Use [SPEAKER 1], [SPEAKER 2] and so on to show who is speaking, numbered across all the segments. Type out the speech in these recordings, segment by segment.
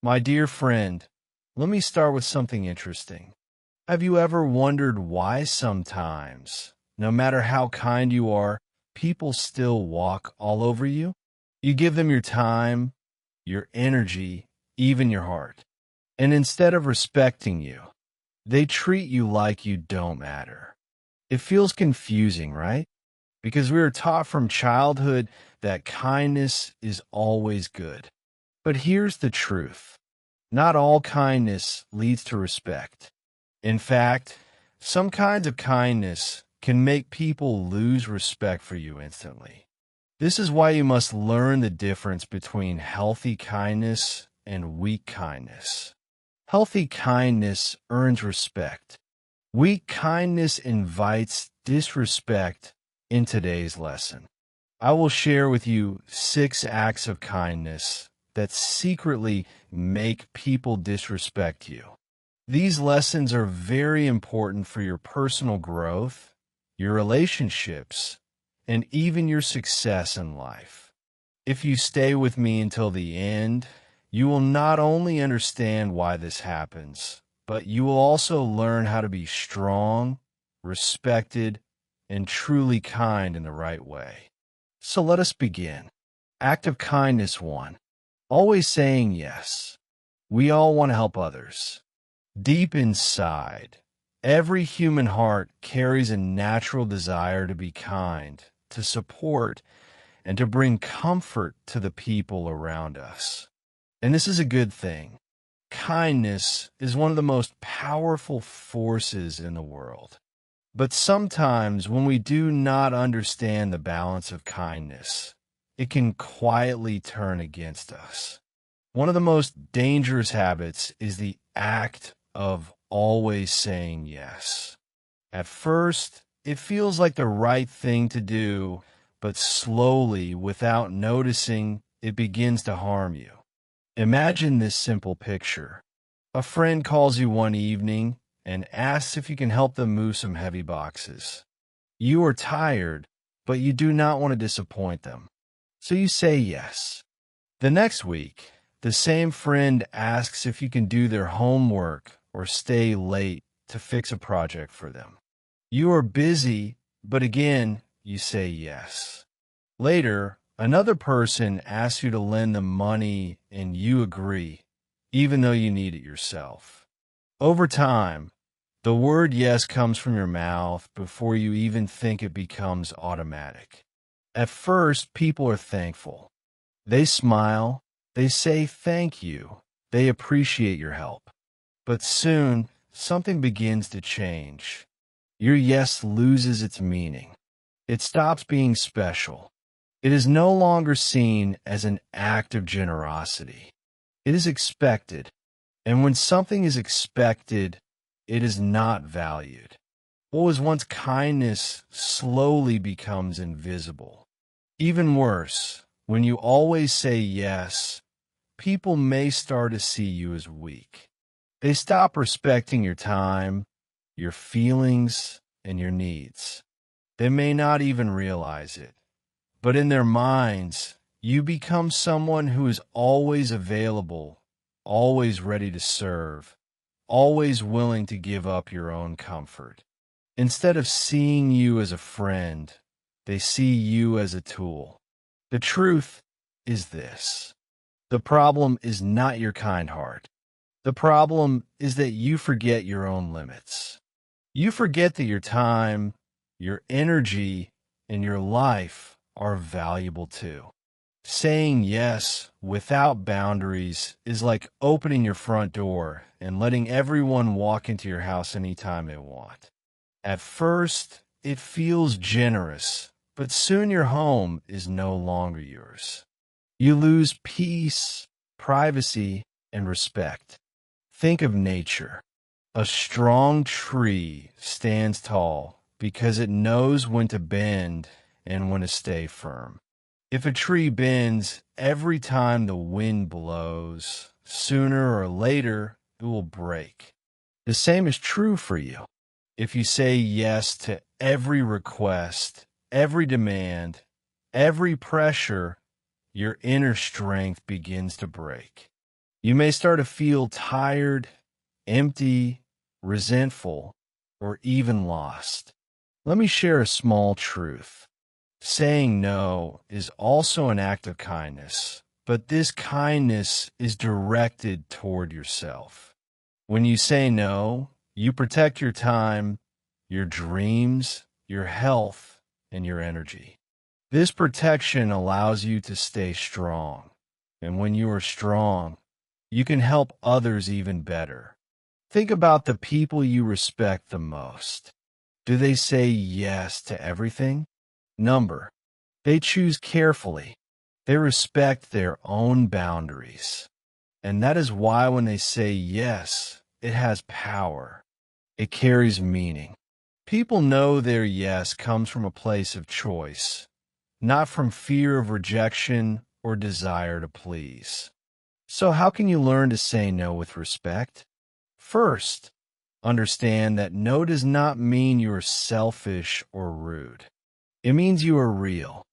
[SPEAKER 1] My dear friend, let me start with something interesting. Have you ever wondered why sometimes, no matter how kind you are, people still walk all over you? You give them your time, your energy, even your heart. And instead of respecting you, they treat you like you don't matter. It feels confusing, right? Because we were taught from childhood that kindness is always good. But here's the truth. Not all kindness leads to respect. In fact, some kinds of kindness can make people lose respect for you instantly. This is why you must learn the difference between healthy kindness and weak kindness. Healthy kindness earns respect. Weak kindness invites disrespect in today's lesson. I will share with you 6 acts of kindness that secretly make people disrespect you. These lessons are very important for your personal growth, your relationships, and even your success in life. If you stay with me until the end, you will not only understand why this happens, but you will also learn how to be strong, respected, and truly kind in the right way. So let us begin. Act of kindness 1. Always saying yes. We all want to help others. Deep inside, every human heart carries a natural desire to be kind, to support, and to bring comfort to the people around us. And this is a good thing. Kindness is one of the most powerful forces in the world. But sometimes when we do not understand the balance of kindness, it can quietly turn against us. One of the most dangerous habits is the act of always saying yes. At first, it feels like the right thing to do, but slowly, without noticing, it begins to harm you. Imagine this simple picture. A friend calls you one evening and asks if you can help them move some heavy boxes. You are tired, but you do not want to disappoint them. So you say yes. The next week, the same friend asks if you can do their homework or stay late to fix a project for them. You are busy, but again, you say yes. Later, another person asks you to lend them money and you agree, even though you need it yourself. Over time, the word yes comes from your mouth before you even think it becomes automatic. At first, people are thankful. They smile, they say thank you, they appreciate your help. But soon, something begins to change. Your yes loses its meaning. It stops being special. It is no longer seen as an act of generosity. It is expected. And when something is expected, it is not valued. What was once kindness slowly becomes invisible. Even worse, when you always say yes, people may start to see you as weak. They stop respecting your time, your feelings, and your needs. They may not even realize it, but in their minds, you become someone who is always available, always ready to serve, always willing to give up your own comfort. Instead of seeing you as a friend, they see you as a tool. The truth is this. The problem is not your kind heart. The problem is that you forget your own limits. You forget that your time, your energy, and your life are valuable too. Saying yes without boundaries is like opening your front door and letting everyone walk into your house anytime they want. At first, it feels generous, but soon your home is no longer yours. You lose peace, privacy, and respect. Think of nature. A strong tree stands tall because it knows when to bend and when to stay firm. If a tree bends every time the wind blows, sooner or later it will break. The same is true for you. If you say yes to every request, every demand, every pressure, your inner strength begins to break. You may start to feel tired, empty, resentful, or even lost. Let me share a small truth. Saying no is also an act of kindness, but this kindness is directed toward yourself. When you say no, you protect your time, your dreams, your health, and your energy. This protection allows you to stay strong. And when you are strong, you can help others even better. Think about the people you respect the most. Do they say yes to everything? Number. They choose carefully. They respect their own boundaries. And that is why when they say yes, it has power. It carries meaning. People know their yes comes from a place of choice, not from fear of rejection or desire to please. So how can you learn to say no with respect? First, understand that no does not mean you are selfish or rude. It means you are real.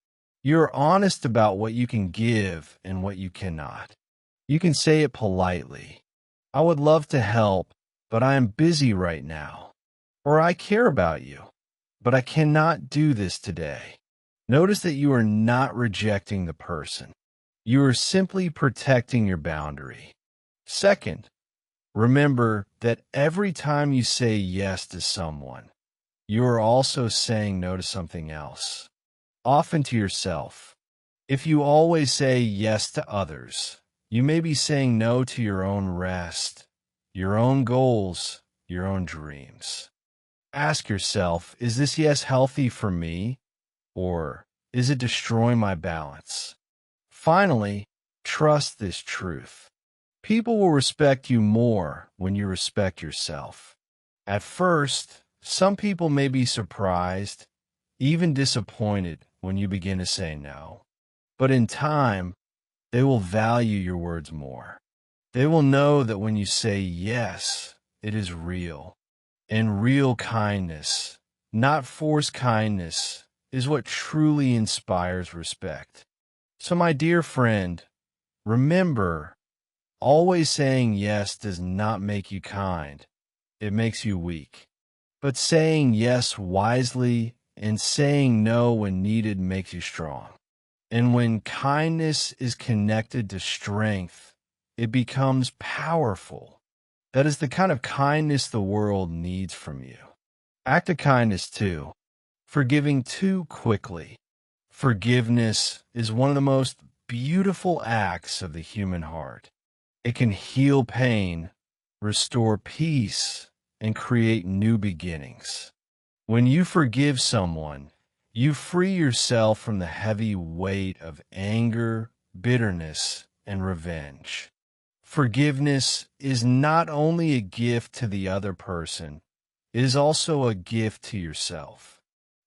[SPEAKER 1] You are honest about what you can give and what you cannot. You can say it politely. I would love to help, but I am busy right now. Or I care about you, but I cannot do this today. Notice that you are not rejecting the person. You are simply protecting your boundary. Second, remember that every time you say yes to someone, you are also saying no to something else, often to yourself. If you always say yes to others, you may be saying no to your own rest, your own goals, your own dreams. Ask yourself, is this yes healthy for me, or is it destroying my balance? Finally, trust this truth. People will respect you more when you respect yourself. At first, some people may be surprised, even disappointed when you begin to say no. But in time, they will value your words more. They will know that when you say yes, it is real. And real kindness, not forced kindness, is what truly inspires respect. So, my dear friend, remember, always saying yes does not make you kind. It makes you weak. But saying yes wisely and saying no when needed makes you strong. And when kindness is connected to strength, it becomes powerful. That is the kind of kindness the world needs from you. Act of kindness, too. Forgiving too quickly. Forgiveness is one of the most beautiful acts of the human heart. It can heal pain, restore peace, and create new beginnings. When you forgive someone, you free yourself from the heavy weight of anger, bitterness, and revenge. Forgiveness is not only a gift to the other person, it is also a gift to yourself.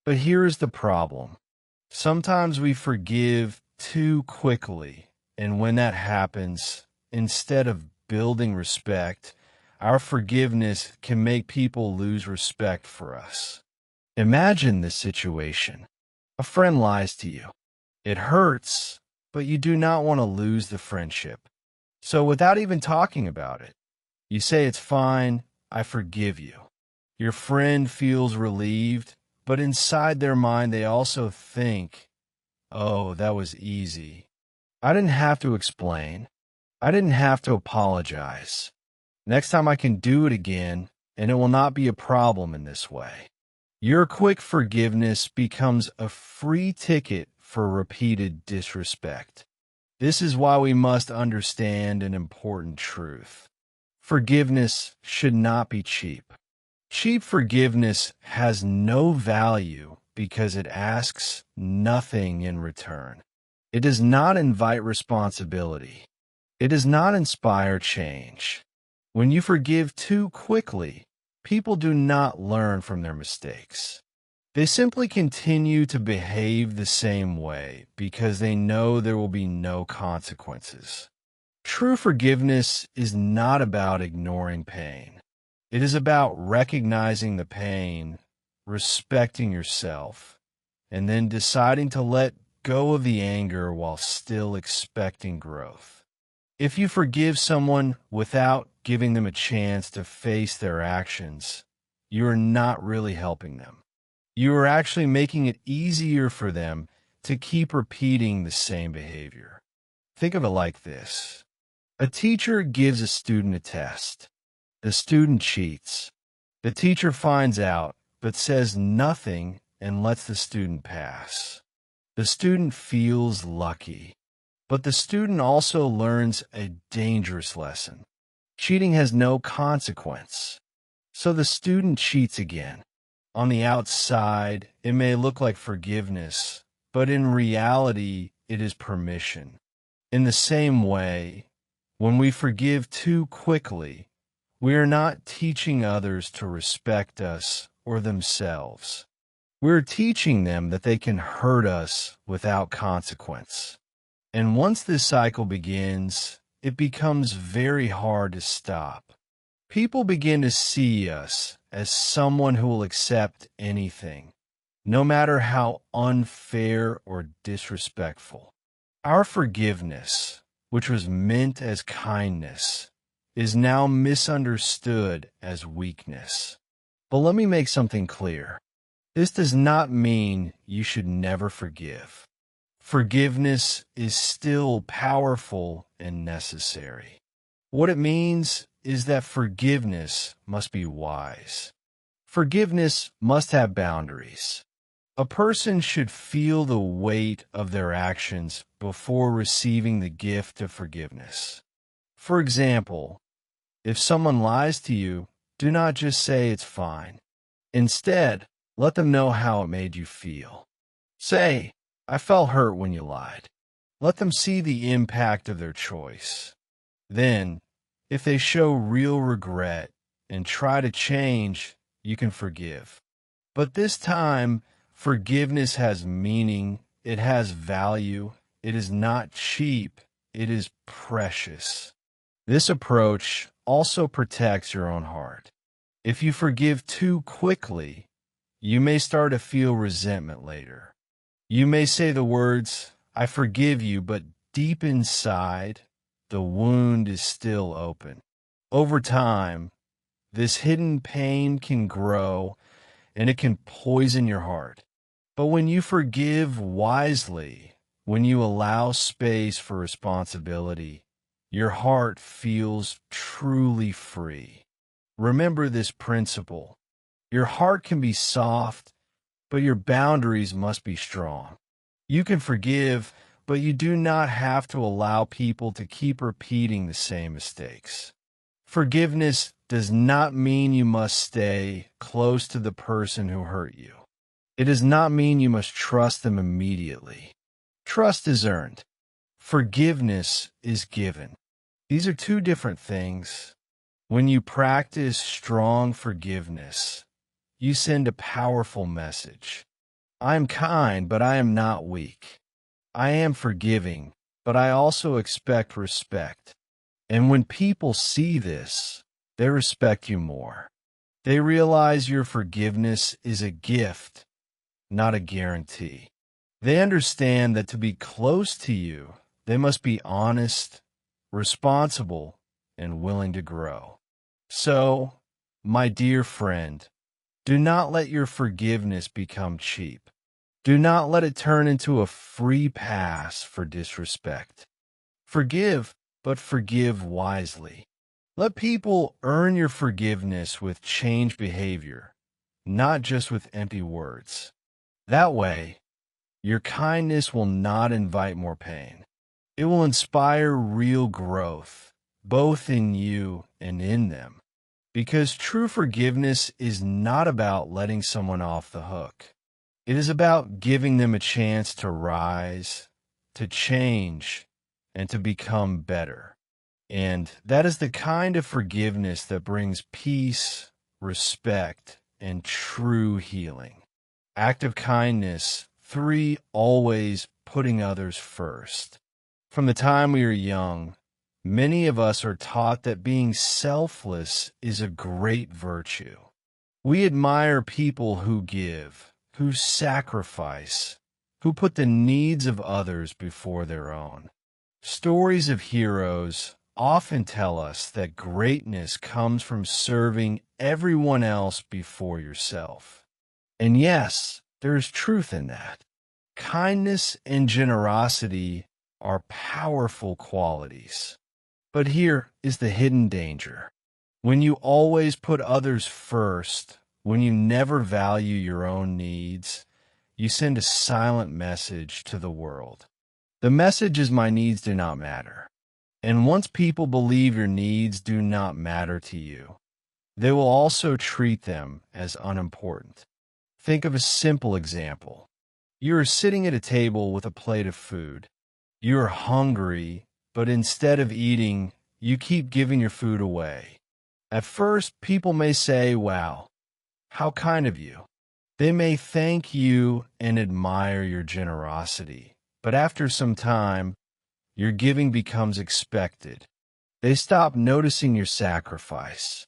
[SPEAKER 1] But here is the problem. Sometimes we forgive too quickly, and when that happens, instead of building respect, our forgiveness can make people lose respect for us. Imagine this situation. A friend lies to you. It hurts, but you do not want to lose the friendship. So without even talking about it, you say it's fine, I forgive you. Your friend feels relieved, but inside their mind they also think, oh, that was easy. I didn't have to explain. I didn't have to apologize. Next time I can do it again, and it will not be a problem in this way. Your quick forgiveness becomes a free ticket for repeated disrespect. This is why we must understand an important truth. Forgiveness should not be cheap. Cheap forgiveness has no value because it asks nothing in return. It does not invite responsibility. It does not inspire change. When you forgive too quickly, people do not learn from their mistakes. They simply continue to behave the same way because they know there will be no consequences. True forgiveness is not about ignoring pain. It is about recognizing the pain, respecting yourself, and then deciding to let go of the anger while still expecting growth. If you forgive someone without giving them a chance to face their actions, you are not really helping them. You are actually making it easier for them to keep repeating the same behavior. Think of it like this. A teacher gives a student a test. The student cheats. The teacher finds out, but says nothing and lets the student pass. The student feels lucky, but the student also learns a dangerous lesson. Cheating has no consequence. So the student cheats again. On the outside, it may look like forgiveness, but in reality, it is permission. In the same way, when we forgive too quickly, we are not teaching others to respect us or themselves. We're teaching them that they can hurt us without consequence. And once this cycle begins, it becomes very hard to stop. People begin to see us as someone who will accept anything, no matter how unfair or disrespectful. Our forgiveness, which was meant as kindness, is now misunderstood as weakness. But let me make something clear. This does not mean you should never forgive. Forgiveness is still powerful and necessary. What it means is that forgiveness must be wise. Forgiveness must have boundaries. A person should feel the weight of their actions before receiving the gift of forgiveness. For example, if someone lies to you, do not just say it's fine. Instead, let them know how it made you feel. Say, I felt hurt when you lied. Let them see the impact of their choice. Then, if they show real regret and try to change, you can forgive. But this time, forgiveness has meaning, it has value, it is not cheap, it is precious. This approach also protects your own heart. If you forgive too quickly, you may start to feel resentment later. You may say the words, I forgive you, but deep inside, the wound is still open. Over time, this hidden pain can grow and it can poison your heart. But when you forgive wisely, when you allow space for responsibility, your heart feels truly free. Remember this principle. Your heart can be soft, but your boundaries must be strong. You can forgive, but you do not have to allow people to keep repeating the same mistakes. Forgiveness does not mean you must stay close to the person who hurt you. It does not mean you must trust them immediately. Trust is earned. Forgiveness is given. These are two different things. When you practice strong forgiveness, you send a powerful message. I am kind, but I am not weak. I am forgiving, but I also expect respect. And when people see this, they respect you more. They realize your forgiveness is a gift, not a guarantee. They understand that to be close to you, they must be honest, responsible, and willing to grow. So, my dear friend, do not let your forgiveness become cheap. Do not let it turn into a free pass for disrespect. Forgive, but forgive wisely. Let people earn your forgiveness with changed behavior, not just with empty words. That way, your kindness will not invite more pain. It will inspire real growth, both in you and in them. Because true forgiveness is not about letting someone off the hook. It is about giving them a chance to rise, to change, and to become better. And that is the kind of forgiveness that brings peace, respect, and true healing. Act of kindness. 3, always putting others first. From the time we are young, many of us are taught that being selfless is a great virtue. We admire people who give, who sacrifice, who put the needs of others before their own. Stories of heroes often tell us that greatness comes from serving everyone else before yourself. And yes, there is truth in that. Kindness and generosity are powerful qualities. But here is the hidden danger. When you always put others first, when you never value your own needs, you send a silent message to the world. The message is my needs do not matter. And once people believe your needs do not matter to you, they will also treat them as unimportant. Think of a simple example. You are sitting at a table with a plate of food. You are hungry, but instead of eating, you keep giving your food away. At first, people may say, "Wow, how kind of you." They may thank you and admire your generosity. But after some time, your giving becomes expected. They stop noticing your sacrifice.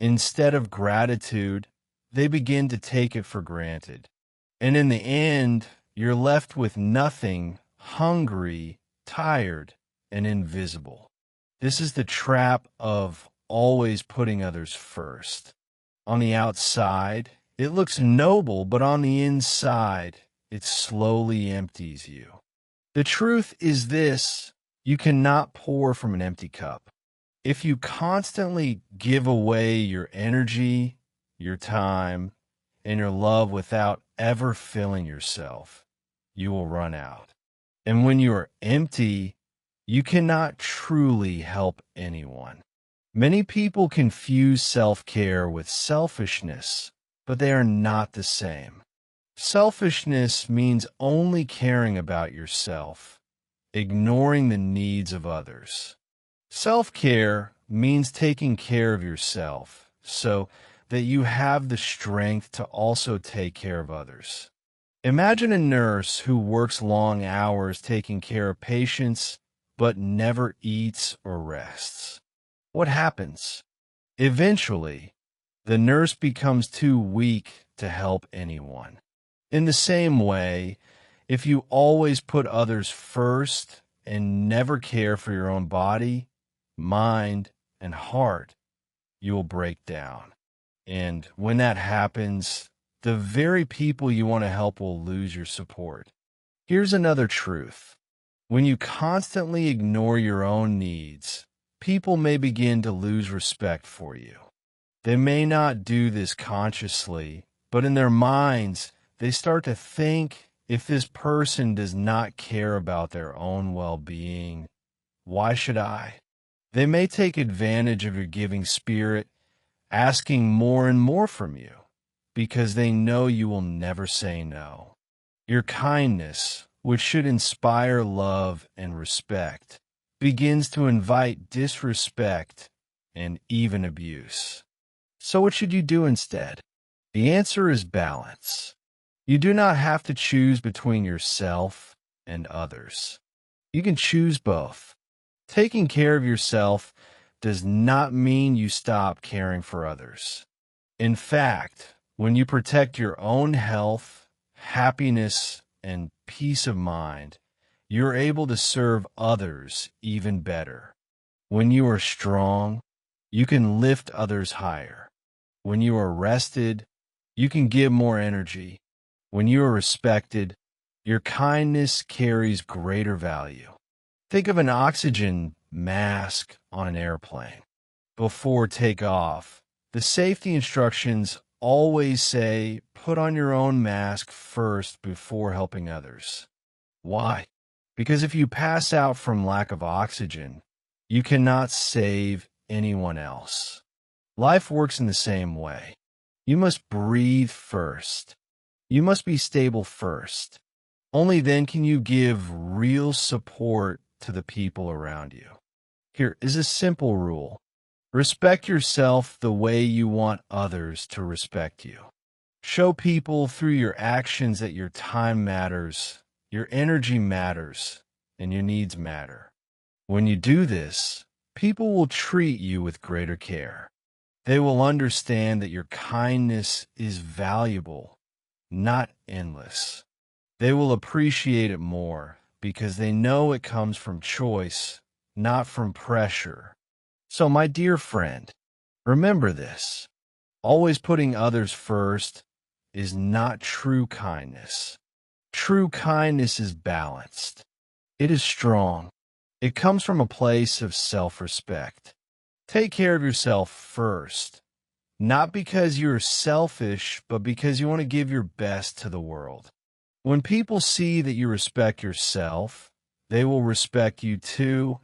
[SPEAKER 1] Instead of gratitude, they begin to take it for granted. And in the end, you're left with nothing, hungry, tired, and invisible. This is the trap of always putting others first. On the outside, it looks noble, but on the inside, it slowly empties you. The truth is this: you cannot pour from an empty cup. If you constantly give away your energy, your time, and your love without ever filling yourself, you will run out. And when you are empty, you cannot truly help anyone. Many people confuse self-care with selfishness, but they are not the same. Selfishness means only caring about yourself, ignoring the needs of others. Self-care means taking care of yourself so that you have the strength to also take care of others. Imagine a nurse who works long hours taking care of patients but never eats or rests. What happens? Eventually, the nurse becomes too weak to help anyone. In the same way, if you always put others first and never care for your own body, mind, and heart, you will break down. And when that happens, the very people you want to help will lose your support. Here's another truth. When you constantly ignore your own needs, people may begin to lose respect for you. They may not do this consciously, but in their minds, they start to think, if this person does not care about their own well-being, why should I? They may take advantage of your giving spirit, asking more and more from you, because they know you will never say no. Your kindness, which should inspire love and respect, begins to invite disrespect and even abuse. So what should you do instead? The answer is balance. You do not have to choose between yourself and others. You can choose both. Taking care of yourself does not mean you stop caring for others. In fact, when you protect your own health, happiness, and peace of mind, you're able to serve others even better. When you are strong, you can lift others higher. When you are rested, you can give more energy. When you are respected, your kindness carries greater value. Think of an oxygen mask on an airplane. Before takeoff, the safety instructions always say, put on your own mask first before helping others. Why? Because if you pass out from lack of oxygen, you cannot save anyone else. Life works in the same way. You must breathe first. You must be stable first. Only then can you give real support to the people around you. Here is a simple rule. Respect yourself the way you want others to respect you. Show people through your actions that your time matters, your energy matters, and your needs matter. When you do this, people will treat you with greater care. They will understand that your kindness is valuable, not endless. They will appreciate it more because they know it comes from choice, not from pressure. So, my dear friend, remember this. Always putting others first is not true kindness. True kindness is balanced. It is strong. It comes from a place of self-respect. Take care of yourself first, not because you're selfish, but because you want to give your best to the world. When people see that you respect yourself, they will respect you too,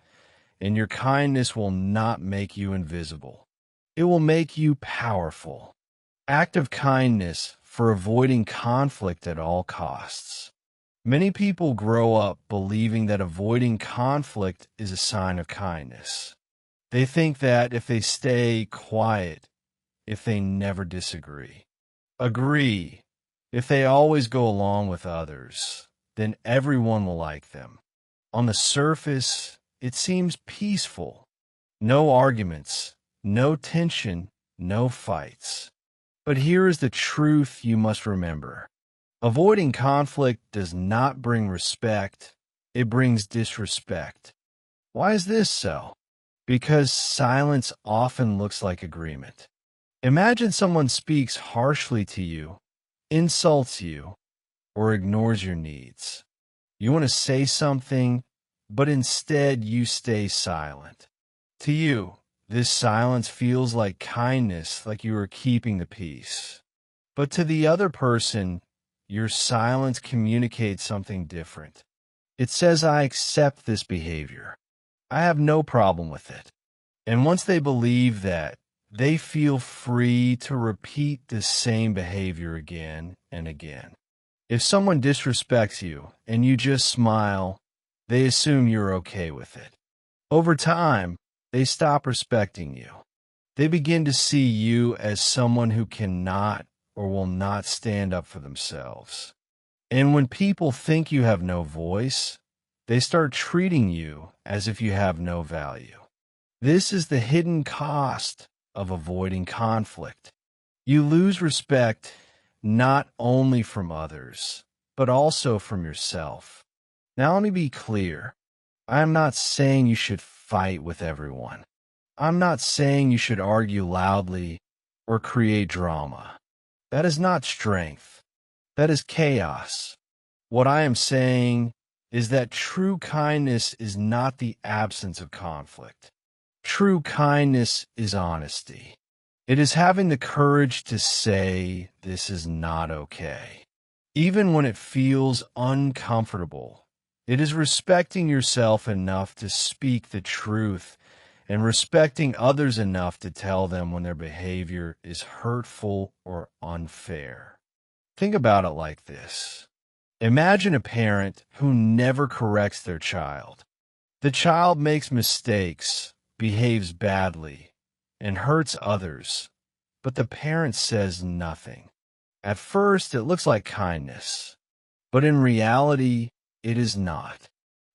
[SPEAKER 1] and your kindness will not make you invisible. It will make you powerful. Act of kindness for avoiding conflict at all costs. Many people grow up believing that avoiding conflict is a sign of kindness. They think that if they stay quiet, if they never disagree, agree, if they always go along with others, then everyone will like them. On the surface, it seems peaceful. No arguments, no tension, no fights. But here is the truth you must remember. Avoiding conflict does not bring respect, it brings disrespect. Why is this so? Because silence often looks like agreement. Imagine someone speaks harshly to you, insults you, or ignores your needs. You want to say something, but instead you stay silent. To you, this silence feels like kindness, like you are keeping the peace. But to the other person, your silence communicates something different. It says, I accept this behavior. I have no problem with it. And once they believe that, they feel free to repeat the same behavior again and again. If someone disrespects you and you just smile, they assume you're okay with it. Over time, they stop respecting you. They begin to see you as someone who cannot or will not stand up for themselves. And when people think you have no voice, they start treating you as if you have no value. This is the hidden cost of avoiding conflict. You lose respect not only from others, but also from yourself. Now let me be clear. I am not saying you should fight with everyone. I'm not saying you should argue loudly or create drama. That is not strength. That is chaos. What I am saying is that true kindness is not the absence of conflict. True kindness is honesty. It is having the courage to say, this is not okay. Even when it feels uncomfortable, it is respecting yourself enough to speak the truth and respecting others enough to tell them when their behavior is hurtful or unfair. Think about it like this. Imagine a parent who never corrects their child. The child makes mistakes, behaves badly, and hurts others, but the parent says nothing. At first, it looks like kindness, but in reality, it is not,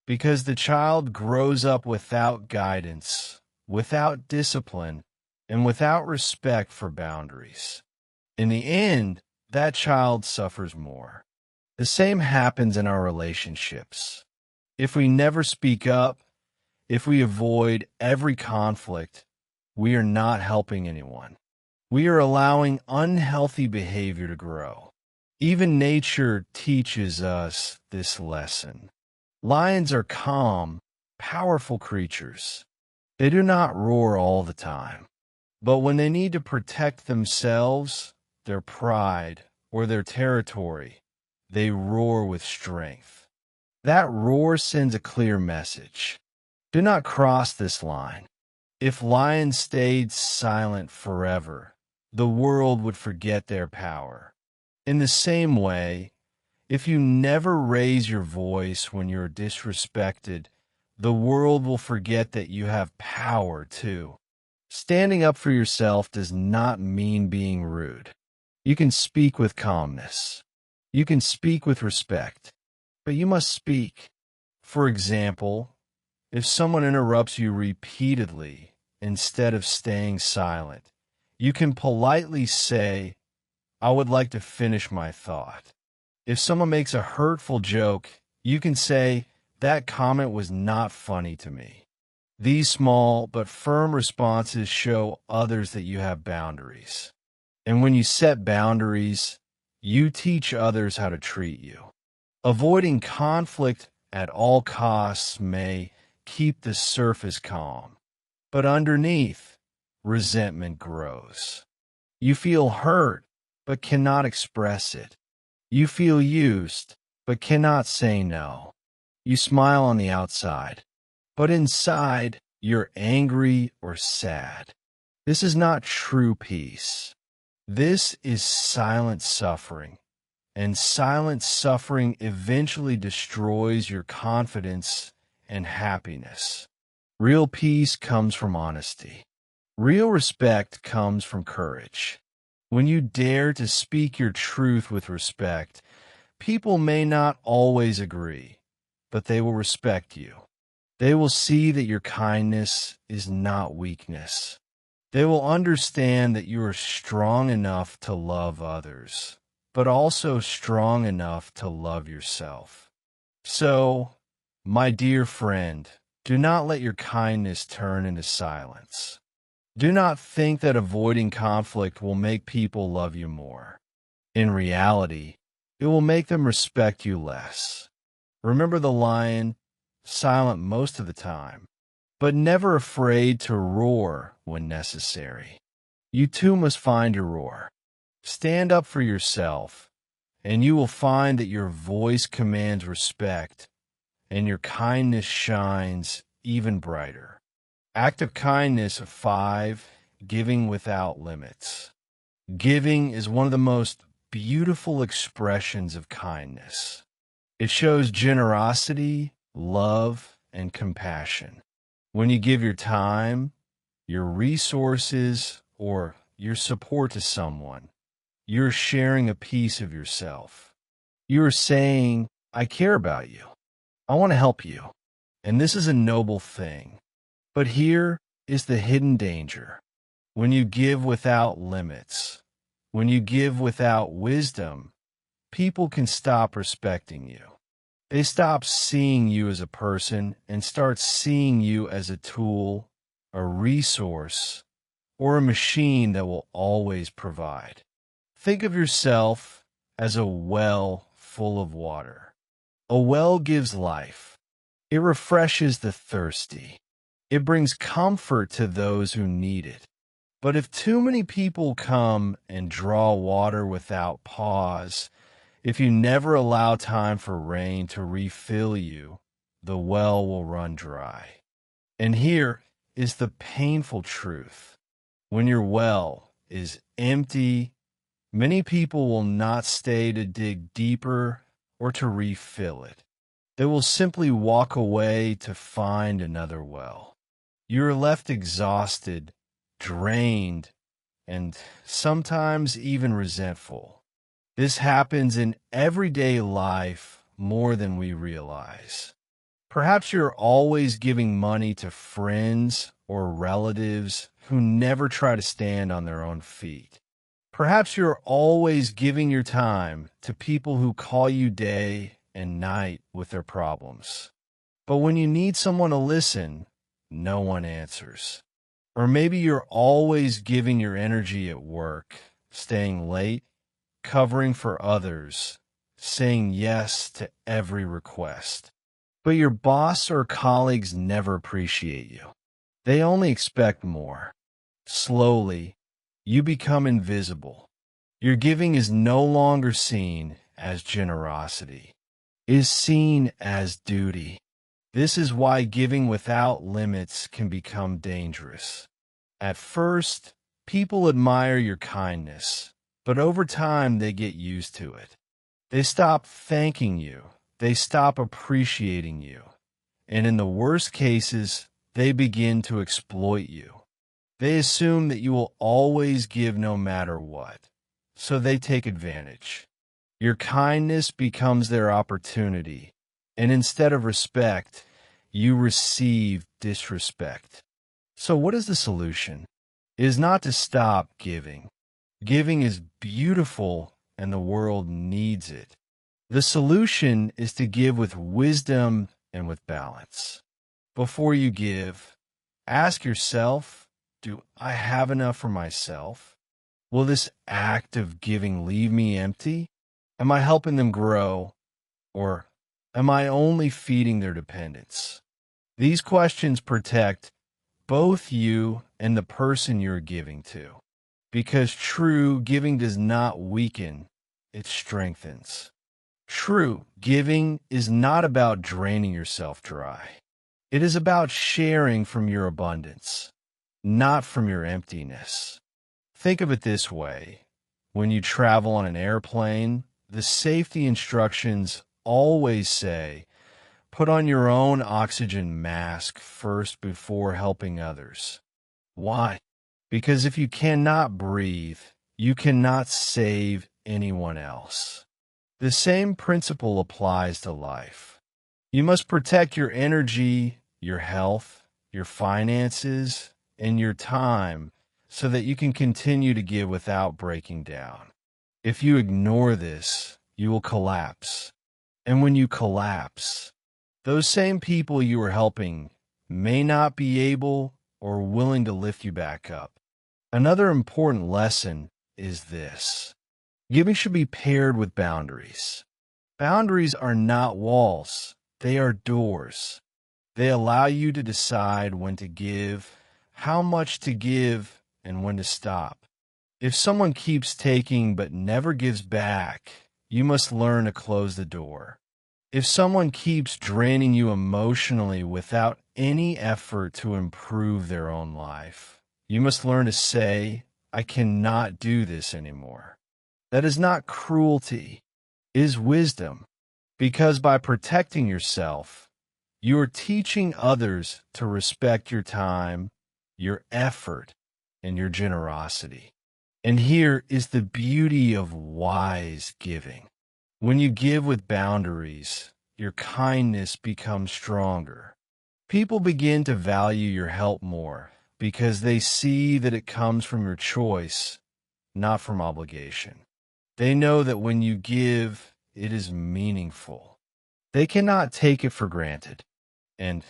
[SPEAKER 1] because the child grows up without guidance, without discipline, and without respect for boundaries. In the end, that child suffers more. The same happens in our relationships. If we never speak up, if we avoid every conflict, we are not helping anyone. We are allowing unhealthy behavior to grow. Even nature teaches us this lesson. Lions are calm, powerful creatures. They do not roar all the time. But when they need to protect themselves, their pride, or their territory, they roar with strength. That roar sends a clear message. Do not cross this line. If lions stayed silent forever, the world would forget their power. In the same way, if you never raise your voice when you're disrespected, the world will forget that you have power too. Standing up for yourself does not mean being rude. You can speak with calmness. You can speak with respect, but you must speak. For example, if someone interrupts you repeatedly instead of staying silent, you can politely say, I would like to finish my thought. If someone makes a hurtful joke, you can say, That comment was not funny to me. These small but firm responses show others that you have boundaries. And when you set boundaries, you teach others how to treat you. Avoiding conflict at all costs may keep the surface calm, but underneath, resentment grows. You feel hurt, but cannot express it. You feel used, but cannot say no. You smile on the outside, but inside, you're angry or sad. This is not true peace. This is silent suffering, and silent suffering eventually destroys your confidence and happiness. Real peace comes from honesty. Real respect comes from courage. When you dare to speak your truth with respect, people may not always agree, but they will respect you. They will see that your kindness is not weakness. They will understand that you are strong enough to love others, but also strong enough to love yourself. So, my dear friend, do not let your kindness turn into silence. Do not think that avoiding conflict will make people love you more. In reality, it will make them respect you less. Remember the lion, silent most of the time, but never afraid to roar when necessary. You too must find your roar. Stand up for yourself, and you will find that your voice commands respect, and your kindness shines even brighter. Act of kindness 5, giving without limits. Giving is one of the most beautiful expressions of kindness. It shows generosity, love, and compassion. When you give your time, your resources, or your support to someone, you're sharing a piece of yourself. You're saying, I care about you. I want to help you. And this is a noble thing. But here is the hidden danger. When you give without limits, when you give without wisdom, people can stop respecting you. They stop seeing you as a person and start seeing you as a tool, a resource, or a machine that will always provide. Think of yourself as a well full of water. A well gives life. It refreshes the thirsty. It brings comfort to those who need it. But if too many people come and draw water without pause, if you never allow time for rain to refill you, the well will run dry. And here is the painful truth. When your well is empty, many people will not stay to dig deeper or to refill it. They will simply walk away to find another well. You are left exhausted, drained, and sometimes even resentful. This happens in everyday life more than we realize. Perhaps you're always giving money to friends or relatives who never try to stand on their own feet. Perhaps you're always giving your time to people who call you day and night with their problems. But when you need someone to listen, no one answers. Or maybe you're always giving your energy at work, staying late, covering for others, saying yes to every request. But your boss or colleagues never appreciate you. They only expect more. Slowly, you become invisible. Your giving is no longer seen as generosity. It is seen as duty. This is why giving without limits can become dangerous. At first, people admire your kindness, but over time they get used to it. They stop thanking you. They stop appreciating you. And in the worst cases, they begin to exploit you. They assume that you will always give no matter what, so they take advantage. Your kindness becomes their opportunity, and instead of respect, you receive disrespect. So what is the solution? It is not to stop giving. Giving is beautiful, and the world needs it. The solution is to give with wisdom and with balance. Before you give, ask yourself, do I have enough for myself? Will this act of giving leave me empty? Am I helping them grow, or am I only feeding their dependence? These questions protect both you and the person you're giving to, because true giving does not weaken, it strengthens. True giving is not about draining yourself dry. It is about sharing from your abundance, not from your emptiness. Think of it this way. When you travel on an airplane, the safety instructions always say, put on your own oxygen mask first before helping others. Why? Because if you cannot breathe, you cannot save anyone else. The same principle applies to life. You must protect your energy, your health, your finances, and your time so that you can continue to give without breaking down. If you ignore this, you will collapse. And when you collapse, those same people you are helping may not be able or willing to lift you back up. Another important lesson is this. Giving should be paired with boundaries. Boundaries are not walls. They are doors. They allow you to decide when to give, how much to give, and when to stop. If someone keeps taking but never gives back, you must learn to close the door. If someone keeps draining you emotionally without any effort to improve their own life, you must learn to say, I cannot do this anymore. That is not cruelty, it is wisdom, because by protecting yourself, you are teaching others to respect your time, your effort, and your generosity. And here is the beauty of wise giving. When you give with boundaries, your kindness becomes stronger. People begin to value your help more because they see that it comes from your choice, not from obligation. They know that when you give, it is meaningful. They cannot take it for granted. And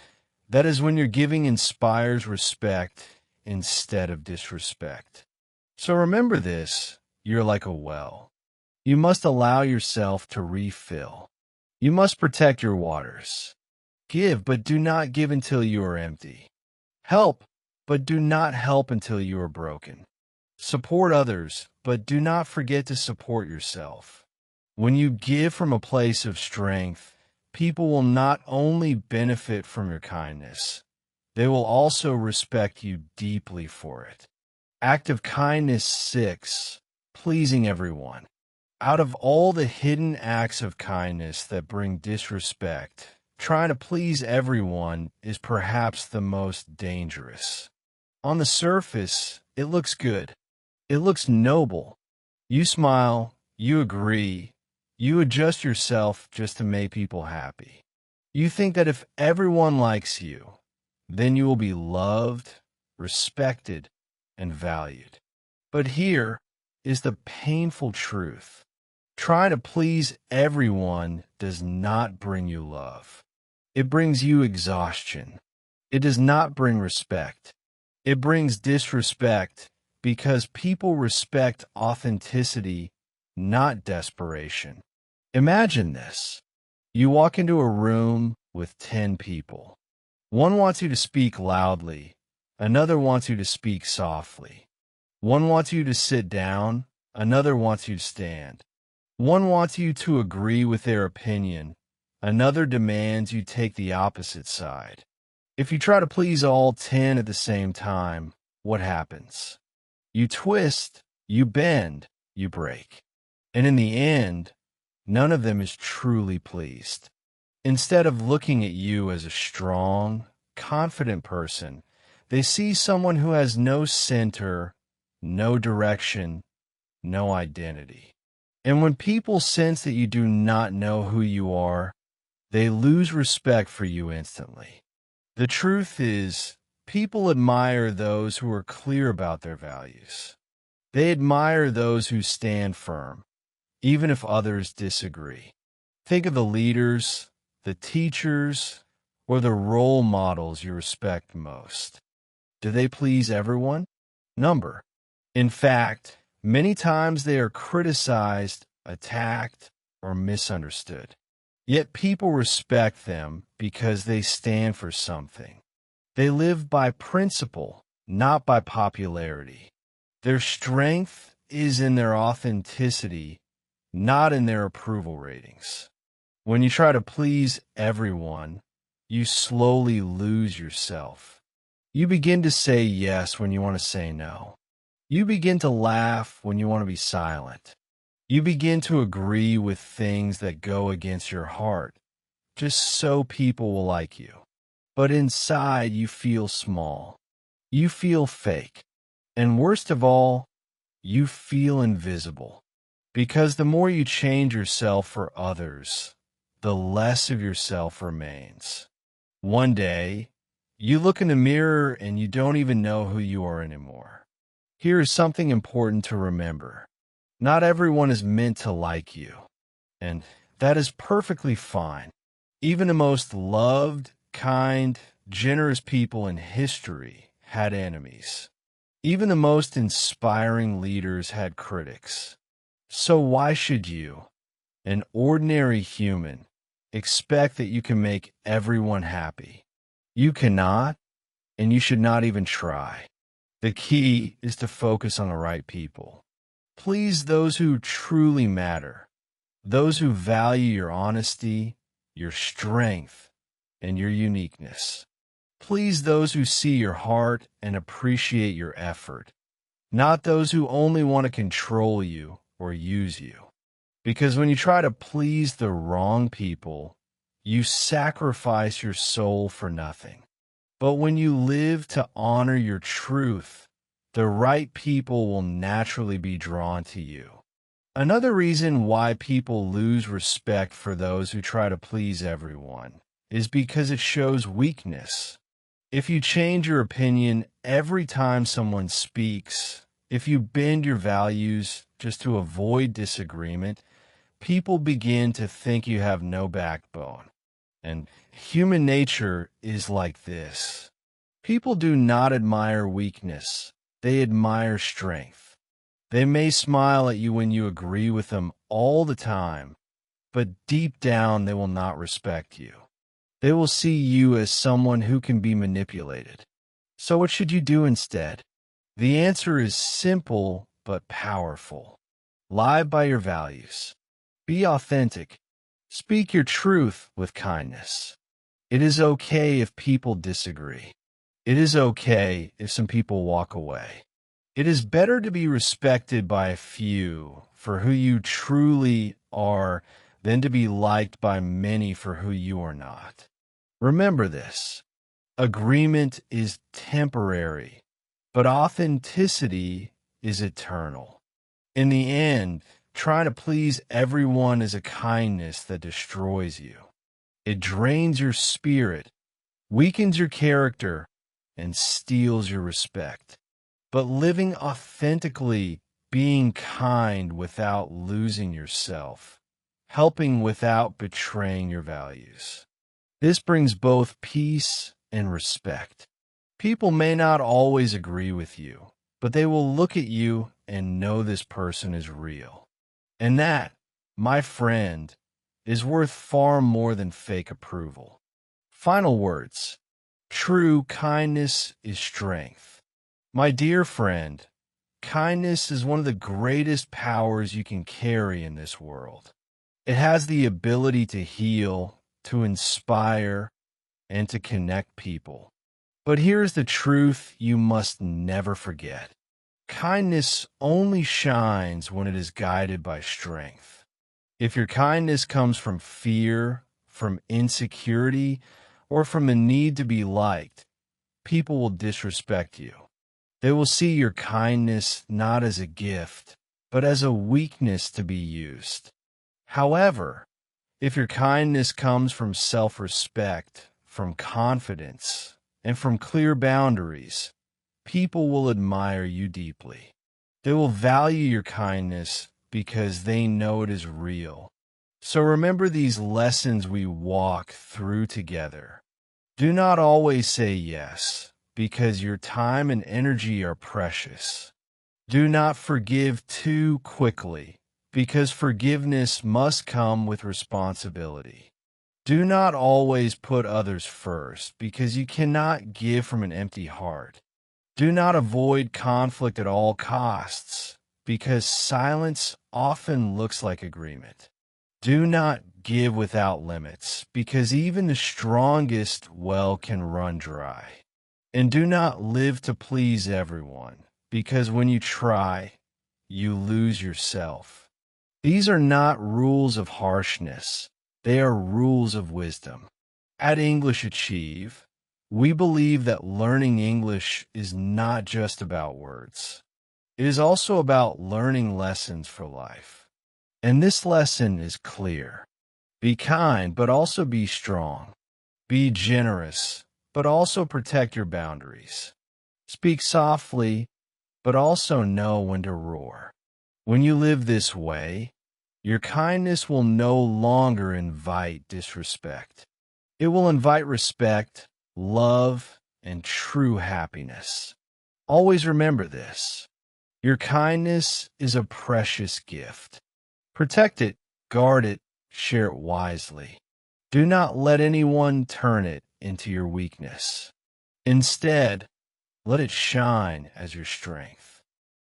[SPEAKER 1] that is when your giving inspires respect instead of disrespect. So remember this, you're like a well. You must allow yourself to refill. You must protect your waters. Give, but do not give until you are empty. Help, but do not help until you are broken. Support others, but do not forget to support yourself. When you give from a place of strength, people will not only benefit from your kindness, they will also respect you deeply for it. Act of kindness 6, pleasing everyone. Out of all the hidden acts of kindness that bring disrespect, trying to please everyone is perhaps the most dangerous. On the surface, it looks good. It looks noble. You smile, you agree, you adjust yourself just to make people happy. You think that if everyone likes you, then you will be loved, respected, and valued. But here is the painful truth. Trying to please everyone does not bring you love. It brings you exhaustion. It does not bring respect. It brings disrespect because people respect authenticity, not desperation. Imagine this. You walk into a room with 10 people. One wants you to speak loudly. Another wants you to speak softly. One wants you to sit down. Another wants you to stand. One wants you to agree with their opinion. Another demands you take the opposite side. If you try to please all 10 at the same time, what happens? You twist, you bend, you break. And in the end, none of them is truly pleased. Instead of looking at you as a strong, confident person, they see someone who has no center, no direction, no identity. And when people sense that you do not know who you are, they lose respect for you instantly. The truth is, people admire those who are clear about their values. They admire those who stand firm, even if others disagree. Think of the leaders, the teachers, or the role models you respect most? Do they please everyone? Number. In fact, many times they are criticized, attacked, or misunderstood. Yet people respect them because they stand for something. They live by principle, not by popularity. Their strength is in their authenticity, not in their approval ratings. When you try to please everyone, you slowly lose yourself. You begin to say yes when you want to say no. You begin to laugh when you want to be silent. You begin to agree with things that go against your heart, just so people will like you. But inside, you feel small. You feel fake. And worst of all, you feel invisible. Because the more you change yourself for others, the less of yourself remains. One day, you look in the mirror and you don't even know who you are anymore. Here is something important to remember. Not everyone is meant to like you, and that is perfectly fine. Even the most loved, kind, generous people in history had enemies. Even the most inspiring leaders had critics. So why should you, an ordinary human, expect that you can make everyone happy? You cannot, and you should not even try. The key is to focus on the right people. Please those who truly matter, those who value your honesty, your strength, and your uniqueness. Please those who see your heart and appreciate your effort, not those who only want to control you or use you. Because when you try to please the wrong people, you sacrifice your soul for nothing. But when you live to honor your truth, the right people will naturally be drawn to you. Another reason why people lose respect for those who try to please everyone is because it shows weakness. If you change your opinion every time someone speaks, if you bend your values just to avoid disagreement, people begin to think you have no backbone. And human nature is like this. People do not admire weakness. They admire strength. They may smile at you when you agree with them all the time, but deep down they will not respect you. They will see you as someone who can be manipulated. So what should you do instead? The answer is simple but powerful. Live by your values. Be authentic. Speak your truth with kindness. It is okay if people disagree. It is okay if some people walk away. It is better to be respected by a few for who you truly are than to be liked by many for who you are not. Remember this. Agreement is temporary, but authenticity is eternal. In the end, trying to please everyone is a kindness that destroys you. It drains your spirit, weakens your character, and steals your respect. But living authentically, being kind without losing yourself, helping without betraying your values. This brings both peace and respect. People may not always agree with you, but they will look at you and know this person is real. And that, my friend, is worth far more than fake approval. Final words. True kindness is strength. My dear friend, kindness is one of the greatest powers you can carry in this world. It has the ability to heal, to inspire, and to connect people. But here's the truth you must never forget. Kindness only shines when it is guided by strength. If your kindness comes from fear, from insecurity, or from the need to be liked, people will disrespect you. They will see your kindness not as a gift, but as a weakness to be used. However, if your kindness comes from self-respect, from confidence, and from clear boundaries, people will admire you deeply. They will value your kindness because they know it is real. So remember these lessons we walk through together. Do not always say yes, because your time and energy are precious. Do not forgive too quickly, because forgiveness must come with responsibility. Do not always put others first, because you cannot give from an empty heart. Do not avoid conflict at all costs, because silence often looks like agreement. Do not give without limits, because even the strongest well can run dry. And do not live to please everyone, because when you try, you lose yourself. These are not rules of harshness, they are rules of wisdom. At English Achieve, we believe that learning English is not just about words. It is also about learning lessons for life. And this lesson is clear. Be kind, but also be strong. Be generous, but also protect your boundaries. Speak softly, but also know when to roar. When you live this way, your kindness will no longer invite disrespect. It will invite respect, love, and true happiness. Always remember this. Your kindness is a precious gift. Protect it, guard it, share it wisely. Do not let anyone turn it into your weakness. Instead, let it shine as your strength.